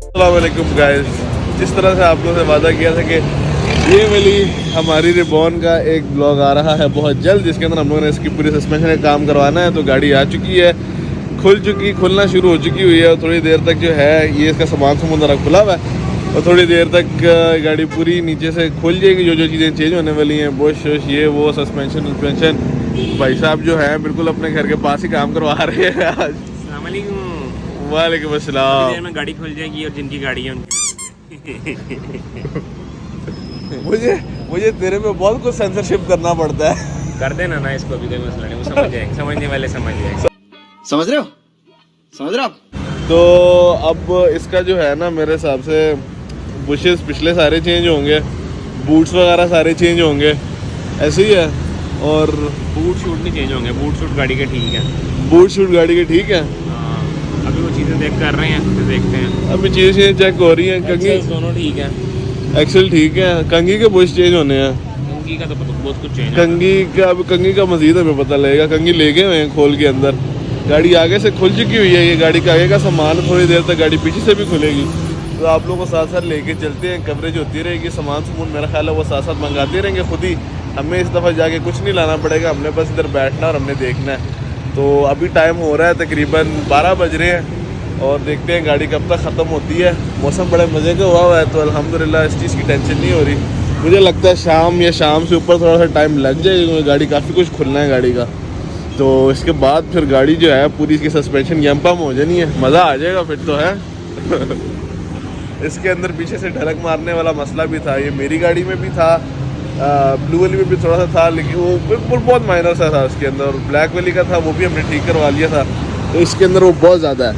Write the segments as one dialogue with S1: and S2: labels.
S1: अस्सलाम वालेकुम गाइस, जिस तरह से आप लोगों से वादा किया था कि ये वाली हमारी रिबॉन का एक ब्लॉग आ रहा है बहुत जल्द, जिसके अंदर हम लोगों ने इसकी पूरी सस्पेंशन का काम करवाना है। तो गाड़ी आ चुकी है, खुलना शुरू हो चुकी हुई है और थोड़ी देर तक जो है ये इसका सामान जरा खुला हुआ है और थोड़ी देर तक गाड़ी पूरी नीचे से खुल जाएगी। जो चीज़ें चेंज होने वाली हैं, बुश ये वो सस्पेंशन। भाई साहब जो है बिल्कुल अपने घर के पास ही काम करवा रहे हैं आज। वालेकुम अस्सलाम।
S2: में गाड़ी खुल जाएगी और जिनकी गाड़ी है उनकी
S1: मुझे तेरे में बहुत कुछ सेंसरशिप करना पड़ता है।
S2: कर देना ना इसको, भी कोई मसला नहीं, वो समझ जाएंगे, समझने वाले समझ जाएंगे।
S3: समझ रहे हो आप?
S1: तो अब इसका जो है ना, मेरे हिसाब से बुशेस पिछले सारे चेंज होंगे, बूट्स वगैरह सारे चेंज होंगे, ऐसे ही है। और
S2: बूट शूट नहीं चेंज होंगे, बूट शूट गाड़ी के ठीक है।
S1: बूट शूट गाड़ी के ठीक है।
S2: अभी वो चीज़ें देख कर रहे हैं, फिर देखते हैं।
S1: अभी चीज़ें चेक हो रही हैं। कंगी
S2: दोनों ठीक है,
S1: एक्सेल ठीक है, कंगी के बुश चेंज होने हैं।
S2: कंगी का तो बहुत कुछ चेंज है।
S1: कंगी का मजीद हमें पता लगेगा। कंगी ले गए हुए हैं खोल के अंदर, गाड़ी आगे से खुल चुकी हुई है। ये गाड़ी का आगे का सामान, थोड़ी देर तक गाड़ी पीछे से भी खुलेगी। तो आप लोगों को साथ साथ लेके चलते हैं, कवरेज होती रहेगी। सामान मेरा ख्याल है वो साथ साथ मंगाते रहेंगे खुद ही। हमें इस दफ़ा जाके कुछ नहीं लाना पड़ेगा, हमने बस इधर बैठना और हमने देखना है। तो अभी टाइम हो रहा है तकरीबन 12 बज रहे हैं और देखते हैं गाड़ी कब तक ख़त्म होती है। मौसम बड़े मज़े का हुआ है तो अल्हम्दुलिल्लाह इस चीज़ की टेंशन नहीं हो रही। मुझे लगता है शाम से ऊपर थोड़ा सा टाइम लग जाएगा, क्योंकि गाड़ी काफ़ी कुछ खुलना है गाड़ी का। तो इसके बाद फिर गाड़ी जो है पूरी इसकी सस्पेंशन यम पम हो जानी है, मज़ा आ जाएगा फिर तो है। इसके अंदर पीछे से ढलक मारने वाला मसला भी था, ये मेरी गाड़ी में भी था, ब्लू वाली में भी थोड़ा सा था, लेकिन वो बिल्कुल बहुत माइनर सा था उसके अंदर। और ब्लैक वाली का था, वो भी हमने ठीक करवा लिया था। तो इसके अंदर वो बहुत ज़्यादा है,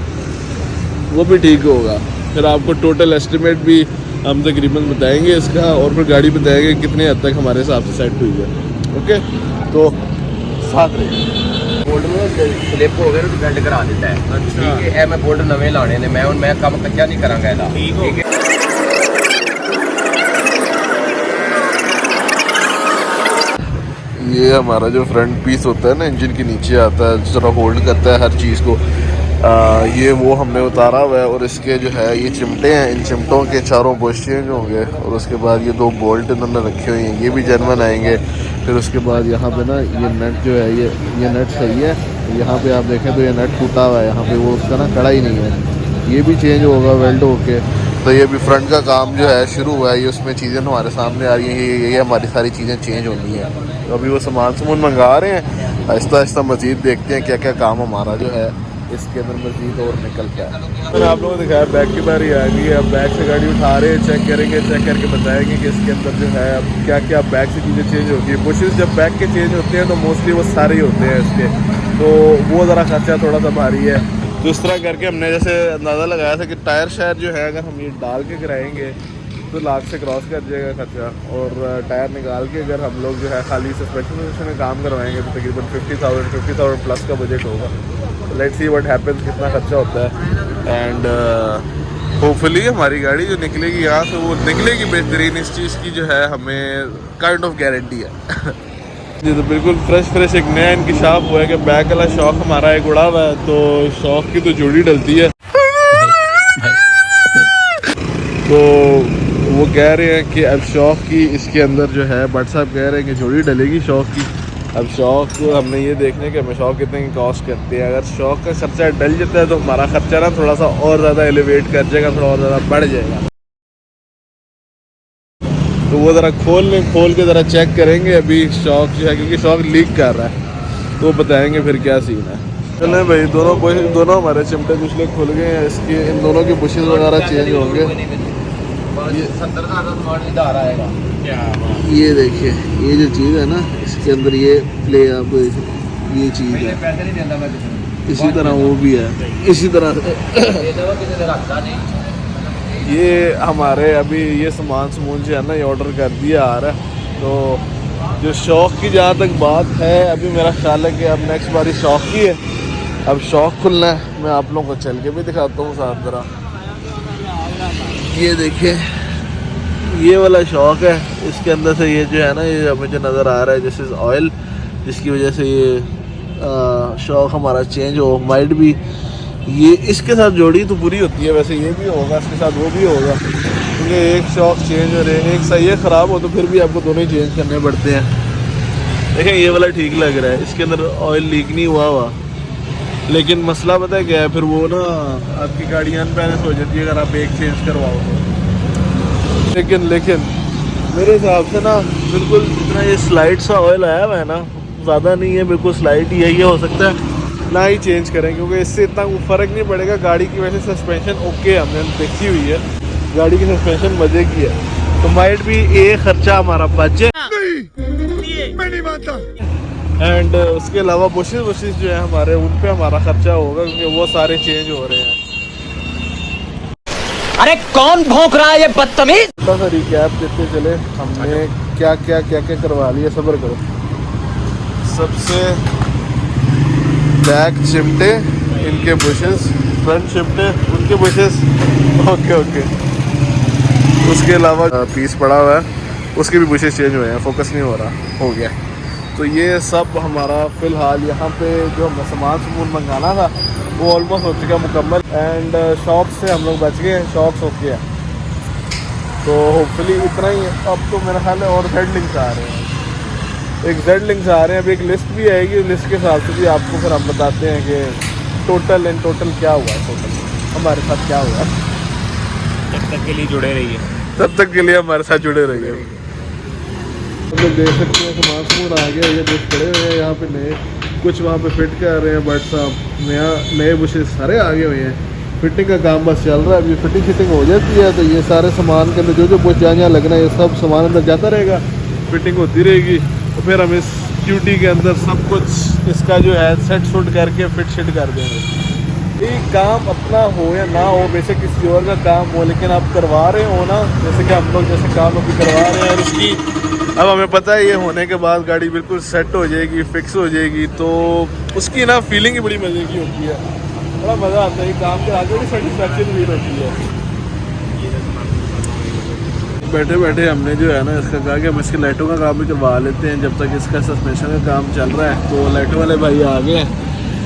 S1: वो भी ठीक होगा। फिर आपको टोटल एस्टिमेट भी हम तकरीबन बताएंगे इसका, और फिर गाड़ी बताएंगे कितने हद तक हमारे हिसाब से सेट हुई है। ओके, तो साथ रहिए।
S3: स्लिप हो गए तो बेल्ट करा देता है।
S1: अच्छा,
S3: ठीक है, मैं बोल्ट नवे लाने ने, मैं काम कच्चा नहीं करांगा ਇਹਦਾ।
S2: ठीक है।
S1: ये हमारा जो फ्रंट पीस होता है ना, इंजन के नीचे आता है, जरा होल्ड करता है हर चीज़ को, ये वो हमने उतारा हुआ है। और इसके जो है ये चिमटे हैं, इन चिमटों के चारों बुश चेंज होंगे। और उसके बाद ये 2 बोल्ट इन्होंने रखे हुए हैं, ये भी जेन्युइन आएंगे। फिर उसके बाद यहाँ पे ना ये नट जो है, ये नट सही है। यहाँ पे आप देखें तो ये नट टूटा हुआ है, यहाँ पे वो उसका ना कड़ा ही नहीं है, ये भी चेंज होगा वेल्ड होके। तो ये भी फ्रंट का काम जो है शुरू हुआ है, ये उसमें चीज़ें हमारे सामने आ रही हैं, ये हमारी सारी चीज़ें चेंज होनी है। तो अभी वो सामान मंगा रहे हैं, आहिस्ता आहिस्ता मज़ीद देखते हैं क्या क्या काम हमारा जो है इसके अंदर मज़ीद और निकलता है। मैंने आप लोगों को दिखाया बैक की बारी आ गई है। अब बैक से गाड़ी उठा रहे हैं, चेक करेंगे, चेक करके बताएंगे कि इसके अंदर जो है अब क्या क्या बैक से चीज़ें चेंज होती है। बुशेस जब बैक के चेंज होते हैं तो मोस्टली वो सारे ही होते हैं इसके, तो वो ज़रा खर्चा थोड़ा सा भारी है। तो इस तरह करके हमने जैसे अंदाज़ा लगाया था कि टायर शायर जो है अगर हम ये डाल के कराएंगे तो लाख से क्रॉस कर जाएगा खर्चा। और टायर निकाल के अगर हम लोग जो है खाली सस्पेंशन में काम करवाएंगे तो तकरीबन 50,000 प्लस का बजट होगा। लेट्स सी व्हाट हैपेंस, कितना खर्चा होता है। एंड होपफुली हमारी गाड़ी जो निकलेगी यहाँ से वो निकलेगी बेहतरीन। इस चीज़ की जो है हमें काइंड ऑफ गारंटी है। जी, तो बिल्कुल फ्रेश एक नया इंकिशाफ हुआ है कि बैक वाला शॉक हमारा एक उड़ा हुआ है, तो शॉक की तो जोड़ी डलती है। तो वो कह रहे हैं कि अब शॉक की इसके अंदर जो है, बट साहब कह रहे हैं कि जोड़ी डलेगी शॉक की। अब शॉक हमने ये देखने के हमें शॉक कितने की कॉस्ट करते हैं। अगर शॉक का खर्चा डल जाता है तो हमारा खर्चा ना थोड़ा सा और ज़्यादा एलिवेट कर जाएगा, थोड़ा और ज़्यादा बढ़ जाएगा। तो वो ज़रा खोल के ज़रा चेक करेंगे अभी शॉक जो है, क्योंकि शॉक लीक कर रहा है, तो बताएंगे फिर क्या सीन है। चले भाई, दोनों हमारे चिमटे पिछले खुल गए हैं। इसके इन दोनों के बुशेस वगैरह चेंज होंगे। ये देखिए, ये जो चीज़ है ना इसके अंदर, ये प्ले अप ये चीज़ है, इसी तरह वो भी है, इसी तरह ये हमारे अभी ये सामान जो है ना ये ऑर्डर कर दिया आ रहा है। तो जो शौक की जहाँ तक बात है, अभी मेरा ख्याल है कि अब नेक्स्ट बारी शौक की है, अब शौक खुलना है। मैं आप लोगों को चल के भी दिखाता हूँ साथ ज़रा। ये देखिए, ये वाला शौक है, इसके अंदर से ये जो है ना, ये मुझे नज़र आ रहा है दिस इज़ ऑयल, जिसकी वजह से ये शौक हमारा चेंज हो माइट भी। ये इसके साथ जोड़ी तो पूरी होती है, वैसे ये भी होगा, इसके साथ वो भी होगा, क्योंकि एक शॉक चेंज हो रहे हैं, एक सही है ख़राब हो तो फिर भी आपको दोनों ही चेंज करने पड़ते हैं। देखें ये वाला ठीक लग रहा है, इसके अंदर ऑयल लीक नहीं हुआ, लेकिन मसला पता है क्या है, फिर वो ना आपकी गाड़ी अनबैलेंस हो जाती है अगर आप एक चेंज करवाओ तो। लेकिन मेरे हिसाब से ना बिल्कुल जितना ये स्लाइड सा ऑयल आया हुआ है ना, ज़्यादा नहीं है, बिल्कुल स्लाइड ही है, ये हो सकता है ना ही चेंज करें, क्योंकि इससे इतना फ़र्क नहीं पड़ेगा। गाड़ी की वैसे सस्पेंशन ओके हमने देखी हुई है, गाड़ी की सस्पेंशन मज़े की है, तो माइट भी ये खर्चा हमारा बचे मैं नहीं मानता। एंड उसके अलावा बुशेस जो है हमारे, उन पे हमारा खर्चा होगा, क्योंकि वो सारे चेंज हो रहे हैं।
S4: अरे कौन भौंक रहा है ये बदतमीज?
S1: थोड़ा सा रिकैप देते चले हमने क्या क्या करवा लिया, सब्र करो। सबसे बैक चिमटे इनके बुशेस, फ्रंट चिमटे उनके बुशेस, ओके। उसके अलावा पीस पड़ा हुआ है, उसके भी बुशेस चेंज हुए हैं, फोकस नहीं हो रहा, हो गया। तो ये सब हमारा फ़िलहाल यहाँ पे जो हमें सामान मंगाना था वो ऑलमोस्ट हो चुका मुकम्मल। एंड शॉक्स से हम लोग बच गए हैं, शॉक्स ओके है, तो होपफुली इतना ही है। अब तो मेरा ख्याल है और जेड लिंक्स आ रहे हैं, एक जेड लिंक्स आ रहे हैं, अभी एक लिस्ट भी आएगी, लिस्ट के हिसाब से भी आपको फिर हम बताते हैं कि टोटल क्या हुआ है, टोटल हमारे साथ क्या हुआ है।
S2: तब तक के लिए जुड़े रहिए,
S1: तब तक के लिए हमारे साथ जुड़े रहिए। हम लोग देख सकते हैं सामान आ गया, ये बुश पड़े हुए हैं यहाँ पे नए, कुछ वहाँ पे फिट कर रहे हैं, बट साहब नए बुशेस सारे आगे हुए हैं, फिटिंग का काम बस चल रहा है। अभी फिटिंग हो जाती है तो ये सारे सामान के अंदर जो बुश जहाँ लगना है ये सब सामान अंदर जाता रहेगा, फिटिंग होती रहेगी, तो फिर हम इस क्यूटी के अंदर सब कुछ इसका जो है सेट शुट करके फिट शिट कर देंगे। ये काम अपना हो या ना हो, बेशक किसी और का काम हो, लेकिन आप करवा रहे हो ना, जैसे कि हम लोग जैसे काम अभी करवा रहे हैं, और उसकी अब हमें पता है ये होने के बाद गाड़ी बिल्कुल सेट हो जाएगी, फिक्स हो जाएगी, तो उसकी ना फीलिंग ही बड़ी मज़े की होती है, बड़ा मज़ा आता है। काम के आगे भी सेटिस्फैक्शन फील होती है। बैठे बैठे हमने जो है ना इसका कहा कि हम इसकी लाइटों का काम भी करवा लेते हैं जब तक इसका सस्पेंशन का काम चल रहा है। तो लाइटों वाले भाई आ गए हैं,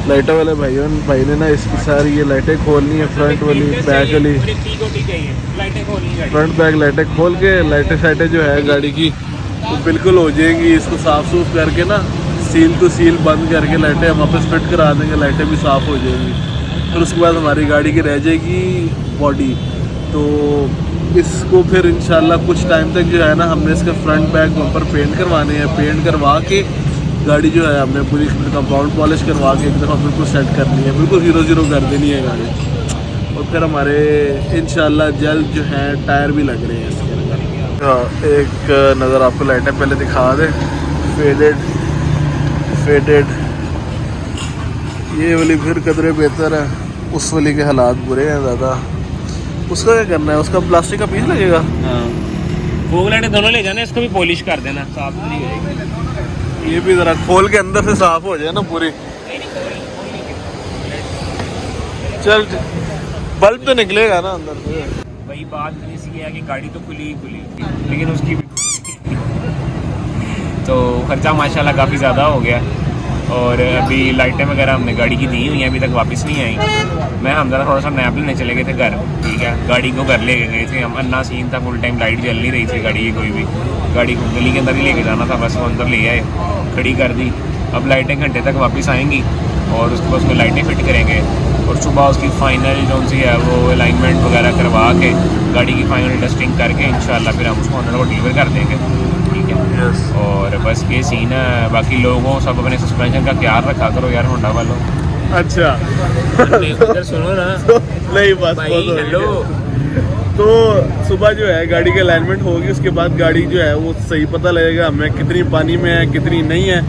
S1: लाइटों वाले भाई ने ना इसकी सारी ये लाइटें खोलनी है, फ्रंट वाली, बैक वाली, फ्रंट बैक लाइटें खोल के लाइटें शाइटें जो है गाड़ी की तो बिल्कुल हो जाएगी। इसको साफ़ सूफ करके ना सील टू सील बंद करके लाइटें हम वापस फिट करा देंगे, लाइटें भी साफ़ हो जाएंगी। फिर उसके बाद हमारी गाड़ी की रह जाएगी बॉडी। तो इसको फिर इंशाल्लाह कुछ टाइम तक जो है ना हमने इसका फ्रंट बैक बम्पर पेंट करवाने हैं, पेंट करवा के गाड़ी जो है हमने पूरी कंपाउंड पॉलिश करवा के एक दफ़ा बिल्कुल सेट करनी है, बिल्कुल हीरो कर देनी है गाड़ी। और फिर हमारे इंशाल्लाह जल्द जो है टायर भी लग रहे हैं इसके अंदर। हाँ, एक नज़र आपको लाइटें पहले दिखा दें, फेडेड ये वाली फिर कदरे बेहतर है, उस वाली के हालात बुरे हैं ज़्यादा। उसका क्या करना है, उसका प्लास्टिक का पीस लगेगा।
S2: हाँ, फोग लाइटें दोनों ले जाना, इसको भी पॉलिश कर देना, साफ नहीं होगी।
S1: ये भी ज़रा खोल के अंदर से साफ हो जाए ना पूरी। चल बल्ब तो निकलेगा ना अंदर से।
S2: वही बात इसकी है कि गाड़ी तो खुली लेकिन उसकी भी तो खर्चा माशाल्लाह काफ़ी ज़्यादा हो गया। और अभी लाइटें वगैरह हमने गाड़ी की दी हुई हैं, अभी तक वापस नहीं आई। मैं हम ज़रा थोड़ा सा नैप लेने चले गए थे घर, ठीक है, गाड़ी को घर ले गए थे हम। अन्ना सीन था, फुल टाइम लाइट जल नहीं रही थी गाड़ी की, कोई भी गाड़ी को गली के अंदर ही लेके जाना था, बस वो अंदर ले आए, खड़ी कर दी। अब लाइटें घंटे तक वापस आएंगी और उसके बाद उसमें लाइटें फिट करेंगे और सुबह उसकी फ़ाइनल जो सी है वो अलाइनमेंट वगैरह करवा के गाड़ी की फ़ाइनल टेस्टिंग करके इंशाल्लाह फिर हम उसको ऑनर को डिलीवर कर देंगे, ठीक है।
S1: Yes.
S2: और बस ये सीन है। बाकी लोगों सब अपने सस्पेंशन का ख्याल रखा करो यार, होंडा वालों।
S1: अच्छा
S2: इधर सुनो ना
S1: नहीं बस
S2: भाई, हेलो।
S1: तो सुबह जो है गाड़ी की अलाइनमेंट होगी, उसके बाद गाड़ी जो है वो सही पता लगेगा हमें कितनी पानी में है कितनी नहीं है।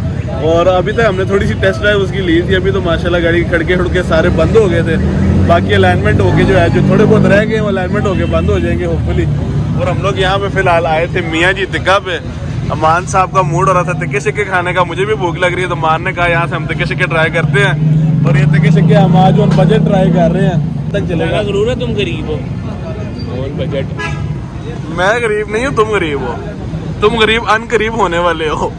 S1: और अभी तक हमने थोड़ी सी टेस्ट ड्राइव उसकी ली थी, अभी तो माशाल्लाह गाड़ी के खड़के सारे बंद हो गए थे। बाकी अलाइनमेंट होके जो है जो थोड़े बहुत रह गए वो अलाइनमेंट होके बंद हो जाएंगे होपफुली। और हम लोग यहाँ पे फिलहाल आए थे मियाँ जी तिक्का पे। अमान साहब का मूड हो रहा था तिक्के शिक्के खाने का, मुझे भी भूख लग रही है, तो मान ने कहा यहाँ से हम तिक्के शिक्के ट्राई करते हैं। और ये तिक्के शिक्के हम आज ऑन बजट ट्राई कर रहे हैं, तक चलेगा।
S2: जरूर है, तुम गरीब हो और बजट।
S1: मैं गरीब नहीं हूँ, तुम गरीब हो, तुम गरीब अनगरीब होने वाले हो।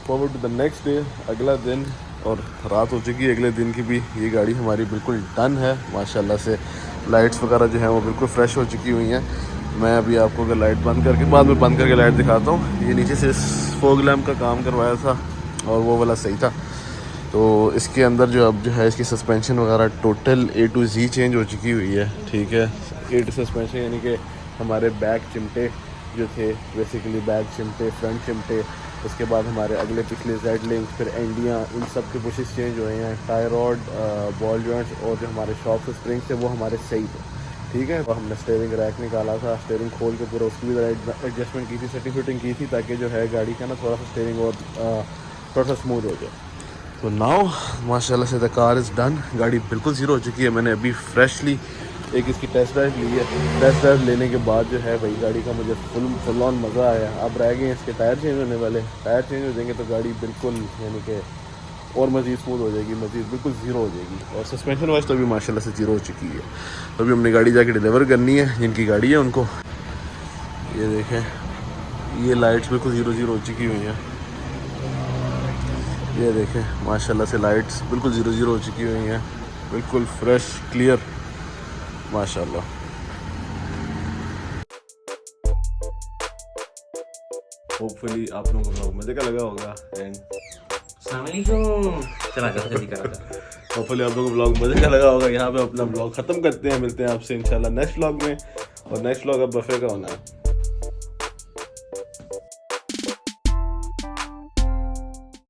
S1: Forward to the next day, अगला दिन, और रात हो चुकी है अगले दिन की भी। ये गाड़ी हमारी बिल्कुल डन है माशाल्लाह से। लाइट्स वगैरह जो हैं वो बिल्कुल फ्रेश हो चुकी हुई हैं। मैं अभी आपको अगर लाइट बंद करके बाद में बंद करके लाइट दिखाता हूँ। ये नीचे से फॉग लैम्प का काम करवाया था और वो वाला सही था। तो इसके अंदर जो अब जो है इसकी सस्पेंशन वगैरह total A to Z change हो चुकी हुई है, ठीक है। एट सस्पेंशन यानी कि हमारे बैक चिमटे जो थे बेसिकली बैक चिमटे, फ्रंट चिमटे, उसके बाद हमारे अगले पिछले जेड लिंक, फिर एंडियाँ, इन सब के बुशेस चेंज हुए हैं। टायर रॉड, बॉल जॉइंट्स और जो हमारे शॉप से स्प्रिंग थे वो हमारे सही थे, ठीक है। तो हमने स्टेयरिंग रैक निकाला था, स्टेयरिंग खोल के पूरा उसकी भी एडजस्टमेंट की थी, सेटिंग फिटिंग की थी ताकि जो है गाड़ी का ना थोड़ा सा स्टेयरिंग और थोड़ा सा स्मूथ हो जाए। तो नाउ माशाल्लाह से द कार इज़ डन। गाड़ी बिल्कुल ज़ीरो हो चुकी है। मैंने अभी फ्रेशली एक इसकी टेस्ट ड्राइव ली है। टेस्ट ड्राइव लेने के बाद जो है भाई गाड़ी का मुझे फुल ऑन मज़ा आया। अब रह गए इसके टायर चेंज होने वाले। टायर चेंज हो जाएंगे तो गाड़ी बिल्कुल यानी कि और मज़ीद स्मूथ हो जाएगी, मज़ीद बिल्कुल ज़ीरो हो जाएगी। और सस्पेंशन वाइज तो अभी माशाल्लाह से ज़ीरो हो चुकी है। तो अभी हमने गाड़ी जाके डिलीवर करनी है जिनकी गाड़ी है उनको। ये देखें, ये लाइट्स बिल्कुल ज़ीरो हो चुकी हुई हैं। ये देखें माशाल्लाह से लाइट्स बिल्कुल ज़ीरो हो चुकी हुई हैं, बिल्कुल फ्रेश क्लियर माशाल्लाह। होपफुली आप लोगों को ब्लॉग मज़े का लगा होगा एंड
S2: चला जल्दी करा
S1: होपफुली आप लोगों को ब्लॉग मज़े का लगा होगा। यहाँ पे अपना ब्लॉग ख़त्म करते हैं, मिलते हैं आपसे इंशाल्लाह नेक्स्ट ब्लॉग में। और नेक्स्ट ब्लॉग अब बफे का होना है।